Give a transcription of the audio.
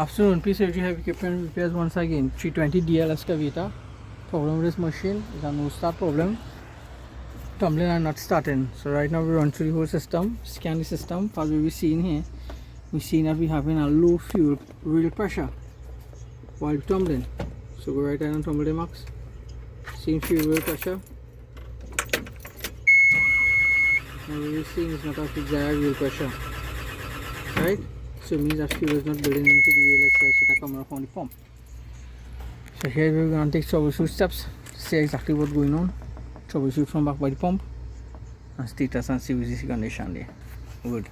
Afternoon, P-Safety Heavy Equipment repairs once again. 320 DL excavator. Problem with this machine is a no start problem. Tumbling and not starting. So right now we run through the whole system, scan the system. As we've seen here, we've seen that we're having a low fuel real pressure while tumbling. So go right ahead and tumble the max. Same fuel real pressure. Now we've seen it's not a desired real pressure. Right? So it means that fuel is not building into the wheel itself, so that coming from the pump. So here we're going to take troubleshoot steps to see exactly what's going on. Troubleshoot from back by the pump and status and see which is the condition there. Good.